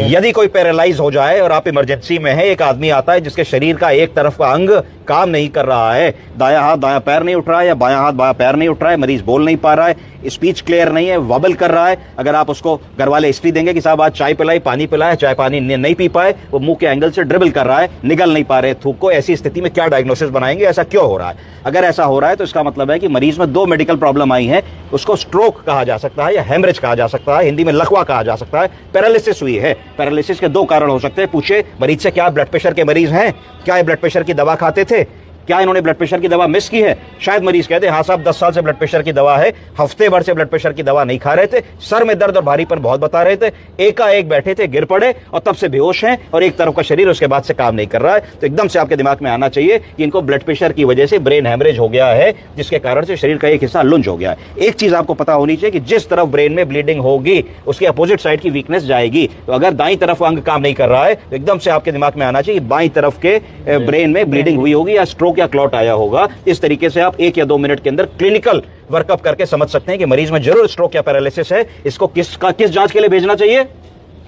यदि कोई पैरालाइज हो जाए और आप इमरजेंसी में है, एक आदमी आता है जिसके शरीर का एक तरफ का अंग काम नहीं कर रहा है, दायां हाथ दायां पैर नहीं उठ रहा है या बायां हाथ बायां पैर नहीं उठ रहा है, मरीज बोल नहीं पा रहा है, स्पीच क्लियर नहीं है, वबल कर रहा है, अगर आप उसको घर वाले हिस्ट्री देंगे कि साहब आज चाय पिलाई, पानी पिलाया, चाय पानी नहीं पी पाए, वो मुंह के एंगल से ड्रिबल कर रहा है, निगल नहीं पा रहे थूक को, ऐसी स्थिति में क्या डायग्नोसिस बनाएंगे, ऐसा क्यों हो रहा है? अगर ऐसा हो रहा है तो इसका मतलब है कि मरीज में दो मेडिकल प्रॉब्लम आई है, उसको स्ट्रोक कहा जा सकता है या हेमरेज कहा जा सकता है, हिंदी में लकवा कहा जा सकता है, पैरालिसिस हुई है। पैरालिसिस के दो कारण हो सकते हैं। पूछे मरीज से, क्या ब्लड प्रेशर के मरीज हैं? क्या ये ब्लड प्रेशर की दवा खाते थे? क्या इन्होंने ब्लड प्रेशर की दवा मिस की है? शायद मरीज कहते हाँ साहब 10 साल से ब्लड प्रेशर की दवा है, हफ्ते भर से ब्लड प्रेशर की दवा नहीं खा रहे थे, सर में दर्द और भारीपन बहुत बता रहे थे, एकाएक बैठे थे, गिर पड़े और तब से बेहोश हैं और एक तरफ का शरीर उसके बाद से काम नहीं कर रहा है। तो एकदम से आपके दिमाग में आना चाहिए कि इनको ब्लड प्रेशर की वजह से ब्रेन हैमरेज हो गया है, जिसके कारण से शरीर का एक हिस्सा लुंज हो गया है। एक चीज आपको पता होनी चाहिए कि जिस तरफ ब्रेन में ब्लीडिंग होगी उसके अपोजिट साइड की वीकनेस जाएगी। तो अगर दाईं तरफ अंग काम नहीं कर रहा है तो एकदम से आपके दिमाग में आना चाहिए बाईं तरफ के ब्रेन में ब्लीडिंग हुई होगी या स्ट्रोक या क्लॉट आया होगा। इस तरीके से आप 1 या 2 मिनट के अंदर क्लिनिकल वर्कअप करके समझ सकते हैं कि मरीज में जरूर स्ट्रोक या पैरालिसिस है। इसको किस जांच के लिए भेजना चाहिए?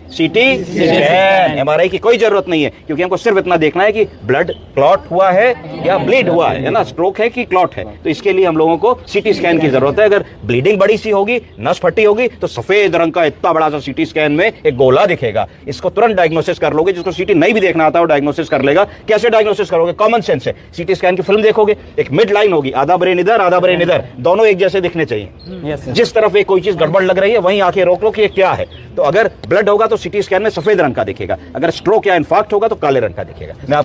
CT scan. एमआरआई की कोई जरूरत नहीं है, क्योंकि हमको सिर्फ इतना देखना है कि ब्लड क्लॉट हुआ है या ब्लीड हुआ है ना, स्ट्रोक है कि क्लॉट है। तो इसके लिए हम लोगों को सीटी स्कैन की जरूरत है। अगर ब्लीडिंग बड़ी सी होगी, नस फटी होगी, तो सफेद रंग का इतना बड़ा सा सीटी स्कैन में एक गोला दिखेगा। इसको तुरंत डायग्नोसिस कर लोगे। जिसको सीटी नहीं भी देखना आता है वो डायग्नोसिस कर लेगा। कैसे डायग्नोसिस करोगे? कॉमन सेंस से सीटी स्कैन की फिल्म देखोगे, एक मिड लाइन होगी, आधा ब्रेन इधर आधा ब्रेन इधर, दोनों एक जैसे दिखने चाहिए। जिस तरफ एक कोई चीज गड़बड़ लग रही है वहीं आंखें रोक लो कि ये क्या है। तो अगर ब्लड होगा तो सीटी स्कैन में सफेद रंग का दिखेगा, अगर स्ट्रोक या इन्फार्क्ट होगा तो काले रंग का दिखेगा। मैं